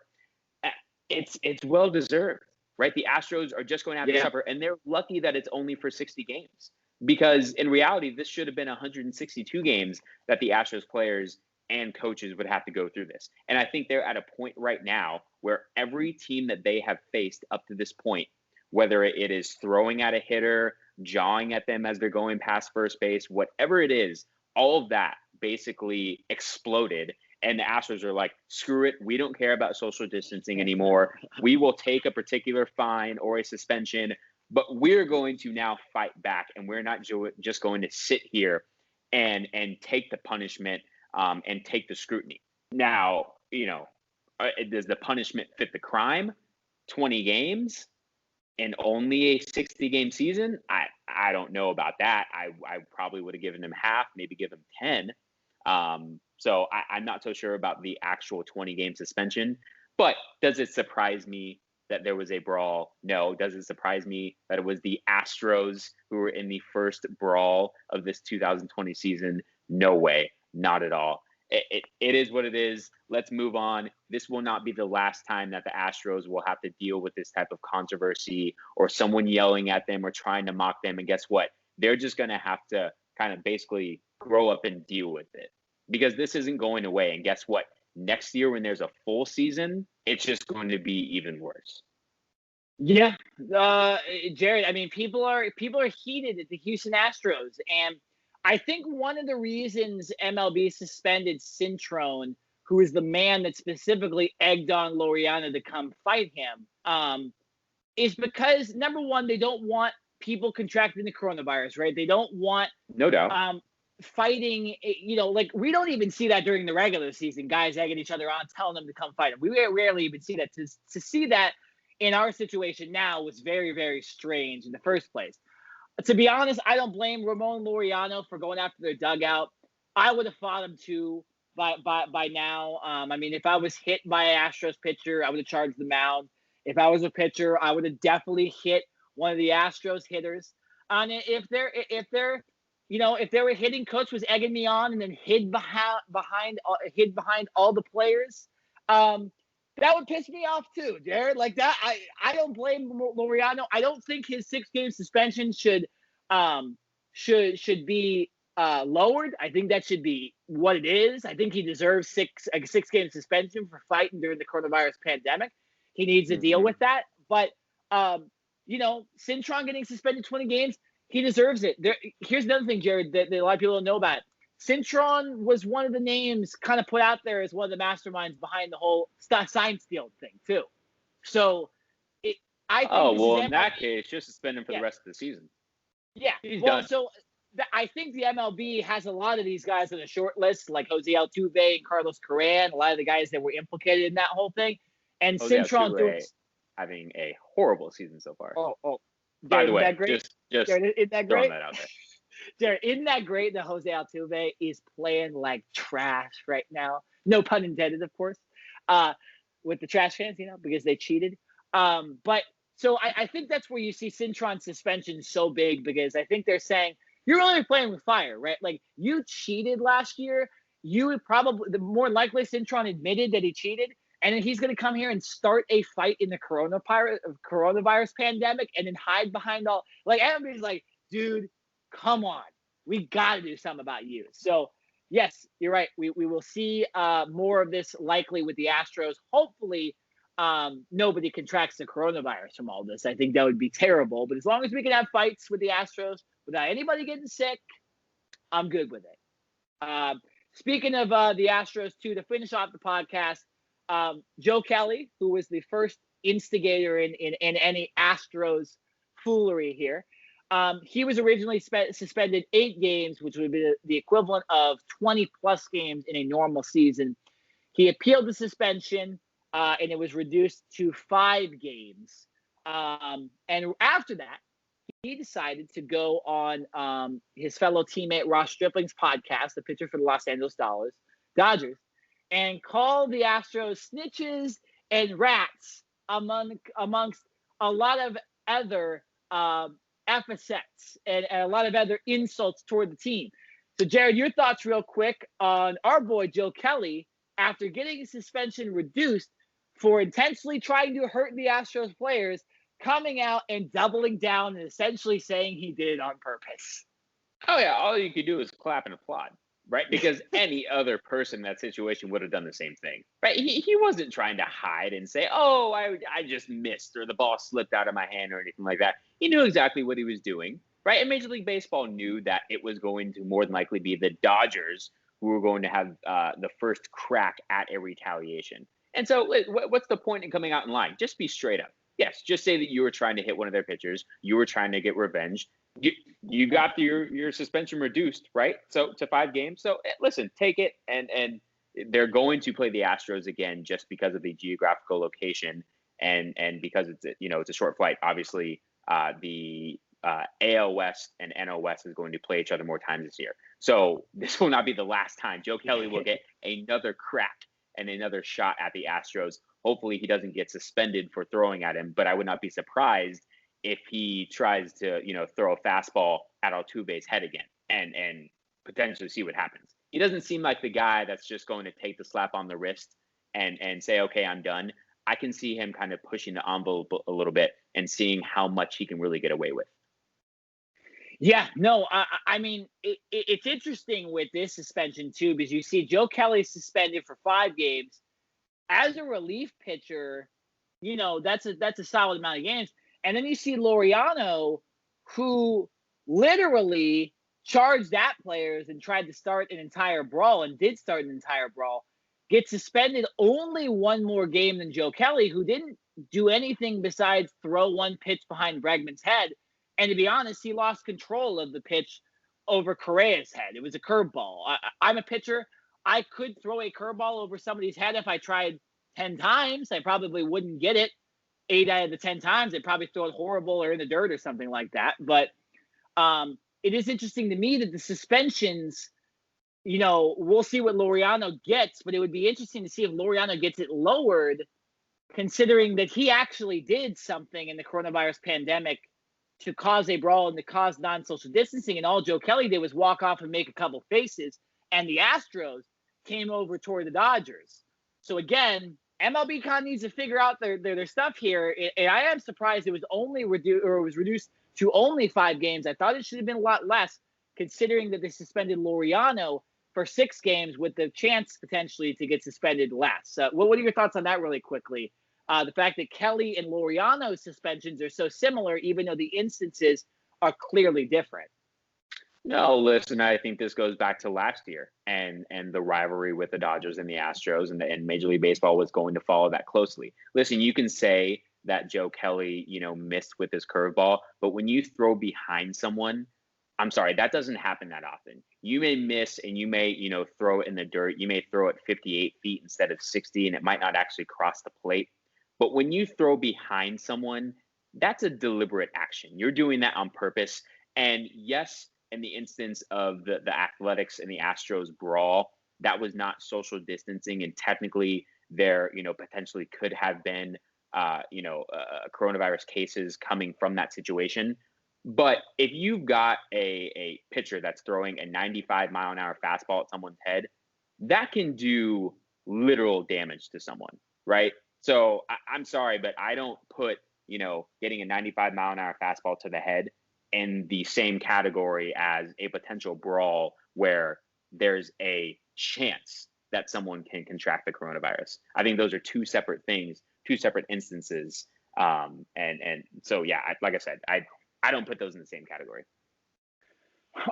it's well deserved, right? The Astros are just going to have to suffer, and they're lucky that it's only for 60 games, because in reality this should have been 162 games that the Astros players and coaches would have to go through this. And I think they're at a point right now where every team that they have faced up to this point, whether it is throwing at a hitter, jawing at them as they're going past first base, whatever it is, all of that basically exploded. And the Astros are like, screw it. We don't care about social distancing anymore. We will take a particular fine or a suspension, but we're going to now fight back. And we're not just going to sit here and take the punishment and take the scrutiny. Now, does the punishment fit the crime? 20 games? And only a 60-game season? I don't know about that. I probably would have given him half, maybe give him 10. So I'm not so sure about the actual 20-game suspension. But does it surprise me that there was a brawl? No. Does it surprise me that it was the Astros who were in the first brawl of this 2020 season? No way. Not at all. It is what it is. Let's move on. This will not be the last time that the Astros will have to deal with this type of controversy or someone yelling at them or trying to mock them. And guess what? They're just going to have to kind of basically grow up and deal with it, because this isn't going away. And guess what? Next year, when there's a full season, it's just going to be even worse. Yeah. Jared, I mean, people are heated at the Houston Astros, and I think one of the reasons MLB suspended Cintron, who is the man that specifically egged on Laureano to come fight him, is because, number one, they don't want people contracting the coronavirus, right? They don't want No doubt. fighting, like we don't even see that during the regular season, guys egging each other on, telling them to come fight them. We rarely even see that. To see that in our situation now was very, very strange in the first place. To be honest, I don't blame Ramon Laureano for going after their dugout. I would have fought him too by now. I mean, if I was hit by an Astros pitcher, I would have charged the mound. If I was a pitcher, I would have definitely hit one of the Astros hitters. And if their hitting coach was egging me on and then hid behind all the players, that would piss me off too, Jared. Like that, I don't blame Laureano. I don't think his 6-game suspension should be lowered. I think that should be what it is. I think he deserves a 6-game suspension for fighting during the coronavirus pandemic. He needs to deal with that. But Cintron getting suspended 20 games, he deserves it. Here's another thing, Jared, that a lot of people don't know about. Cintron was one of the names kind of put out there as one of the masterminds behind the whole sign steal thing too. So I think in that case, just suspend him for the rest of the season. Yeah, he's done. So I think the MLB has a lot of these guys on the short list, like Jose Altuve and Carlos Correa, a lot of the guys that were implicated in that whole thing. And Jose Cintron Altuve having a horrible season so far. Oh. By the way, just Jared, isn't that throwing great? that out there. Jared, isn't that great that Jose Altuve is playing like trash right now? No pun intended, of course, with the trash fans, because they cheated. But so I think that's where you see Cintron's suspension so big, because I think they're saying, you're really playing with fire, right? Like, you cheated last year. You would probably, the more likely Cintron admitted that he cheated, and then he's going to come here and start a fight in the coronavirus pandemic and then hide behind all, like, everybody's like, dude, come on. We got to do something about you. So, yes, you're right. We will see more of this likely with the Astros. Hopefully, nobody contracts the coronavirus from all this. I think that would be terrible. But as long as we can have fights with the Astros without anybody getting sick, I'm good with it. Speaking of the Astros, too, to finish off the podcast, Joe Kelly, who was the first instigator in any Astros foolery here, he was originally suspended 8 games, which would be the equivalent of 20-plus games in a normal season. He appealed the suspension, and it was reduced to 5 games. And after that, he decided to go on his fellow teammate Ross Stripling's podcast, the pitcher for the Los Angeles Dodgers, and call the Astros snitches and rats amongst a lot of other epithets and a lot of other insults toward the team. So, Jared, your thoughts real quick on our boy Joe Kelly after getting his suspension reduced for intentionally trying to hurt the Astros players, coming out and doubling down and essentially saying he did it on purpose. Oh, yeah. All you could do is clap and applaud, right? Because any other person in that situation would have done the same thing, right? He wasn't trying to hide and say, oh, I just missed or the ball slipped out of my hand or anything like that. He knew exactly what he was doing, right? And Major League Baseball knew that it was going to more than likely be the Dodgers who were going to have the first crack at a retaliation. And so what's the point in coming out and lying? Just be straight up. Yes, just say that you were trying to hit one of their pitchers. You were trying to get revenge. You got your suspension reduced, right? So to 5 games. So listen, take it. And they're going to play the Astros again just because of the geographical location and because it's a short flight. Obviously, the AL West and NL West is going to play each other more times this year. So this will not be the last time. Joe Kelly will get another crack and another shot at the Astros. Hopefully he doesn't get suspended for throwing at him, but I would not be surprised if he tries to, throw a fastball at Altuve's head again and potentially see what happens. He doesn't seem like the guy that's just going to take the slap on the wrist and say, okay, I'm done. I can see him kind of pushing the envelope a little bit and seeing how much he can really get away with. Yeah, no, I mean, it's interesting with this suspension, too, because you see Joe Kelly suspended for 5 games. As a relief pitcher, that's a solid amount of games. And then you see Laureano, who literally charged at players and tried to start an entire brawl and did start an entire brawl, gets suspended only one more game than Joe Kelly, who didn't do anything besides throw one pitch behind Bregman's head. And to be honest, he lost control of the pitch over Correa's head. It was a curveball. I'm a pitcher. I could throw a curveball over somebody's head if I tried 10 times. I probably wouldn't get it 8 out of the 10 times. I'd probably throw it horrible or in the dirt or something like that. But it is interesting to me that the suspensions, we'll see what Laureano gets, but it would be interesting to see if Laureano gets it lowered, considering that he actually did something in the coronavirus pandemic to cause a brawl and to cause non-social distancing. And all Joe Kelly did was walk off and make a couple faces. And the Astros came over toward the Dodgers. So again, MLB kind of needs to figure out their stuff here. And I am surprised it was only reduced to only 5 games. I thought it should have been a lot less, considering that they suspended Laureano for 6 games with the chance potentially to get suspended less. What are your thoughts on that really quickly? The fact that Kelly and Laureano's suspensions are so similar, even though the instances are clearly different. No, listen, I think this goes back to last year and the rivalry with the Dodgers and the Astros, and Major League Baseball was going to follow that closely. Listen, you can say that Joe Kelly, missed with his curveball, but when you throw behind someone, I'm sorry, that doesn't happen that often. You may miss and you may, throw it in the dirt. You may throw it 58 feet instead of 60, and it might not actually cross the plate. But when you throw behind someone, that's a deliberate action. You're doing that on purpose. And yes, in the instance of the Athletics and the Astros brawl, that was not social distancing, and technically there, potentially could have been, coronavirus cases coming from that situation. But if you've got a pitcher that's throwing a 95-mile-an-hour fastball at someone's head, that can do literal damage to someone, right? So I'm sorry, but I don't put, getting a 95-mile-an-hour fastball to the head in the same category as a potential brawl where there's a chance that someone can contract the coronavirus. I think those are 2 separate things, 2 separate instances. And so, yeah, like I said, I don't put those in the same category.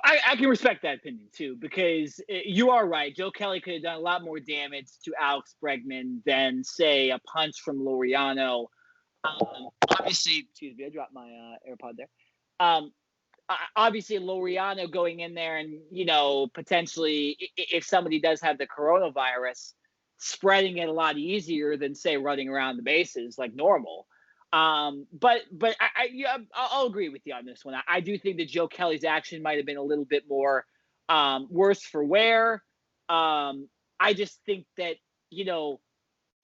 I can respect that opinion too, because you are right. Joe Kelly could have done a lot more damage to Alex Bregman than, say, a punch from Laureano. Obviously, excuse me, I dropped my AirPod there. Obviously, Laureano going in there and, potentially, if somebody does have the coronavirus, spreading it a lot easier than, say, running around the bases like normal. But I'll agree with you on this one. I do think that Joe Kelly's action might have been a little bit more worse for wear. I just think that,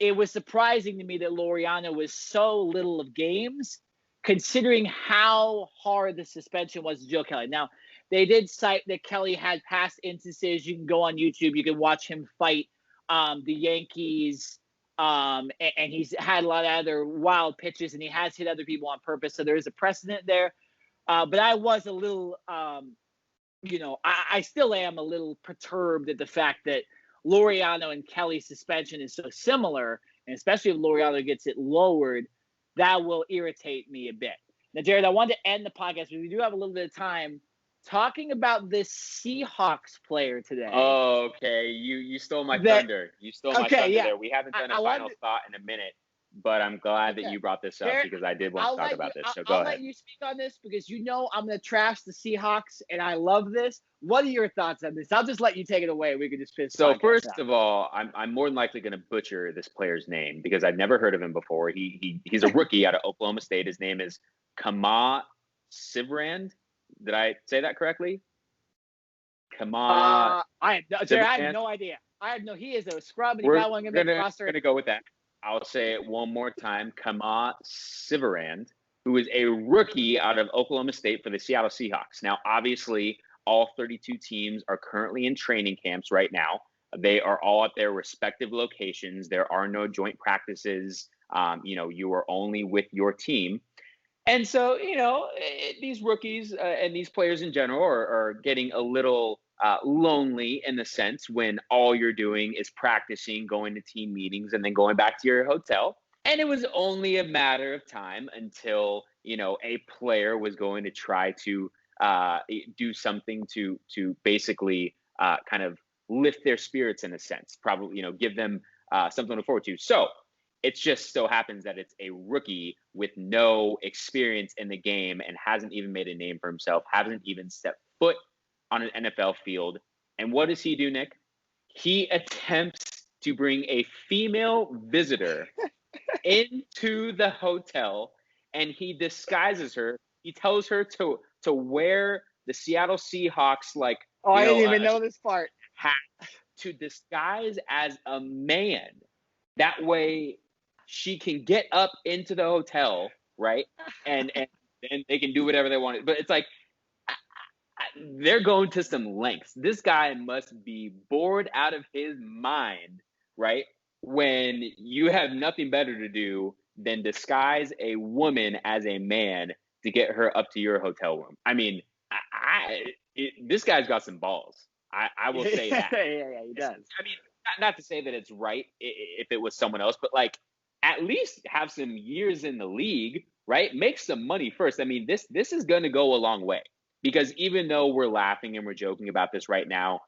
it was surprising to me that Laureano was so little of games, considering how hard the suspension was to Joe Kelly. Now, they did cite that Kelly had past instances. You can go on YouTube. You can watch him fight the Yankees. And he's had a lot of other wild pitches, and he has hit other people on purpose. So there is a precedent there. But I was a little, I still am a little perturbed at the fact that Laureano and Kelly's suspension is so similar, and especially if Laureano gets it lowered, that will irritate me a bit. Now, Jared, I wanted to end the podcast, but we do have a little bit of time talking about this Seahawks player today. Oh, okay. You stole my thunder. You stole my thunder there. We haven't done a final thought in a minute, but I'm glad that you brought this up, because I did want to talk about this. So go ahead. I'll let you speak on this, because I'm going to trash the Seahawks, and I love this. What are your thoughts on this? I'll just let you take it away. We could just finish. So first of all, I'm more than likely going to butcher this player's name, because I've never heard of him before. He's a rookie out of Oklahoma State. His name is Kama Sivrand. Did I say that correctly? Kama. I have no idea. He is a scrub, and he got one going to go with that. I'll say it one more time. Kama Sivrand, who is a rookie out of Oklahoma State for the Seattle Seahawks. Now, obviously, all 32 teams are currently in training camps right now. They are all at their respective locations. There are no joint practices. You are only with your team. And so, these rookies and these players in general are getting a little lonely, in the sense when all you're doing is practicing, going to team meetings, and then going back to your hotel. And it was only a matter of time until, a player was going to try to do something to basically kind of lift their spirits in a sense, probably, give them something to look forward to. So it just so happens that it's a rookie with no experience in the game and hasn't even made a name for himself, hasn't even stepped foot on an NFL field. And what does he do, Nick? He attempts to bring a female visitor into the hotel, and he disguises her. He tells her to wear the Seattle Seahawks I didn't even know this part. Hat to disguise as a man. That way she can get up into the hotel, right? And then they can do whatever they want. But it's like they're going to some lengths. This guy must be bored out of his mind, right? When you have nothing better to do than disguise a woman as a man to get her up to your hotel room. I mean, this guy's got some balls. I will say that. Yeah, he does. I mean, not to say that it's right if it was someone else, but at least have some years in the league, right? Make some money first. I mean, this is going to go a long way, because even though we're laughing and we're joking about this right now,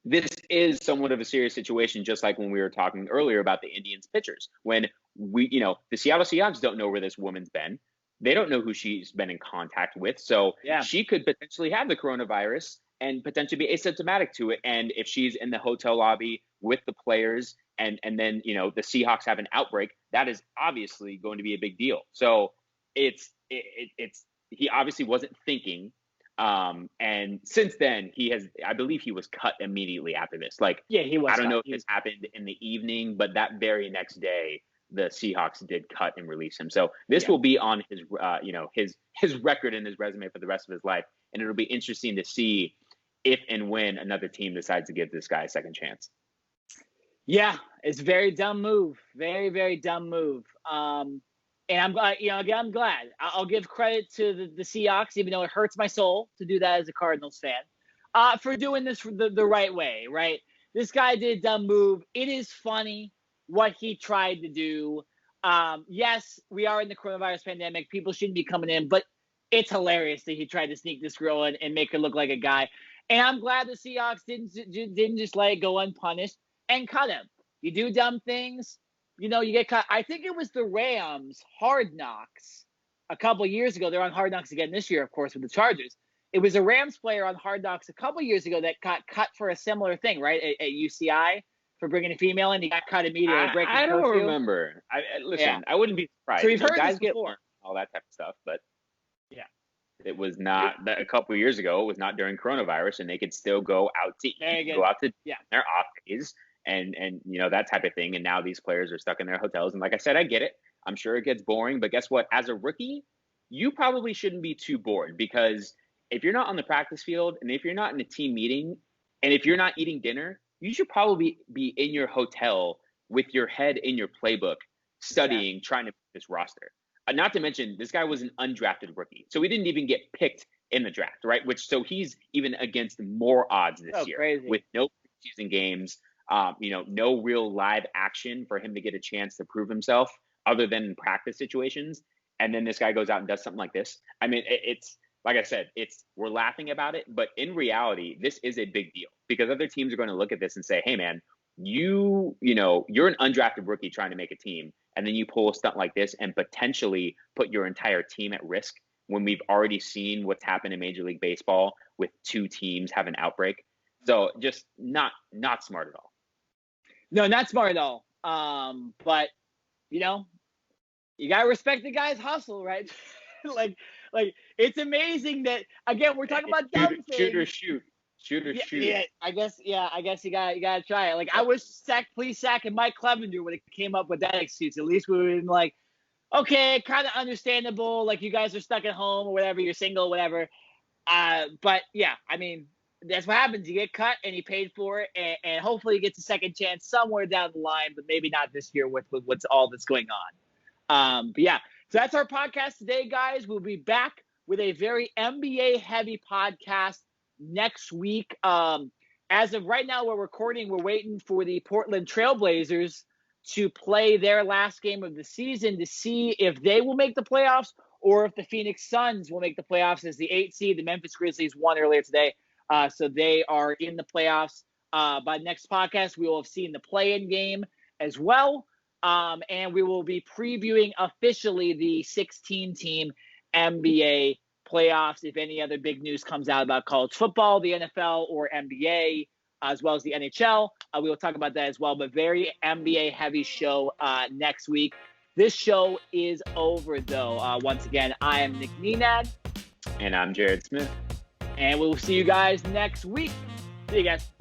this is somewhat of a serious situation, just like when we were talking earlier about the Indians pitchers. When the Seattle Seahawks don't know where this woman's been. They don't know who she's been in contact with. So she could potentially have the coronavirus and potentially be asymptomatic to it. And if she's in the hotel lobby with the players and then, the Seahawks have an outbreak, that is obviously going to be a big deal. So he obviously wasn't thinking. And since then I believe he was cut immediately after this. He was. I don't know if this happened in the evening, but that very next day, the Seahawks did cut and release him. So this will be on his, his record and his resume for the rest of his life. And it'll be interesting to see if and when another team decides to give this guy a second chance. Yeah, it's a very dumb move. Very, very dumb move. And I'm glad, I'm glad. I'll give credit to the Seahawks, even though it hurts my soul to do that as a Cardinals fan, for doing this the right way, right? This guy did a dumb move. It is funny what he tried to do. Yes, we are in the coronavirus pandemic. People shouldn't be coming in, but it's hilarious that he tried to sneak this girl in and make her look like a guy. And I'm glad the Seahawks didn't just let it go unpunished and cut him. You do dumb things, you get cut. I think it was the Rams, Hard Knocks, a couple years ago. They're on Hard Knocks again this year, of course, with the Chargers. It was a Rams player on Hard Knocks a couple years ago that got cut for a similar thing, right, at UCI. For bringing a female in, he got cut immediately. I don't remember. I wouldn't be surprised. So we've heard guys this before. All that type of stuff, but it was not a couple of years ago. It was not during coronavirus, and they could still go out to their off days and that type of thing. And now these players are stuck in their hotels. And like I said, I get it. I'm sure it gets boring, but guess what? As a rookie, you probably shouldn't be too bored, because if you're not on the practice field and if you're not in a team meeting and if you're not eating dinner, you should probably be in your hotel with your head in your playbook, studying, trying to pick this roster. Not to mention, this guy was an undrafted rookie, so he didn't even get picked in the draft, right? So he's even against more odds this year, crazy. With no preseason games, no real live action for him to get a chance to prove himself other than in practice situations. And then this guy goes out and does something like this. I mean, it's like I said, we're laughing about it, but in reality, this is a big deal, because other teams are going to look at this and say, hey man, you're an undrafted rookie trying to make a team, and then you pull a stunt like this and potentially put your entire team at risk, when we've already seen what's happened in Major League Baseball with 2 teams have an outbreak. So just not smart at all. No, not smart at all. But you gotta respect the guy's hustle, right? like it's amazing that, again, we're talking about dumb things. Shoot or shoot. Yeah, I guess you gotta try it. I wish Plesac and Mike Clevinger would have came up with that excuse. At least we would have been like, okay, kind of understandable. You guys are stuck at home or whatever, you're single, whatever. But yeah, I mean, that's what happens. You get cut and you paid for it, and hopefully you get a second chance somewhere down the line, but maybe not this year with what's all that's going on. But yeah, so that's our podcast today, guys. We'll be back with a very NBA heavy podcast next week. As of right now, we're recording. We're waiting for the Portland Trailblazers to play their last game of the season to see if they will make the playoffs or if the Phoenix Suns will make the playoffs as the 8th seed. The Memphis Grizzlies won earlier today, so they are in the playoffs. By next podcast, we will have seen the play-in game as well, and we will be previewing officially the 16-team NBA playoffs. If any other big news comes out about college football, the NFL, or NBA, as well as the NHL, we will talk about that as well. But very NBA-heavy show next week. This show is over, though. Once again, I am Nick Nenad. And I'm Jared Smith. And we will see you guys next week. See you guys.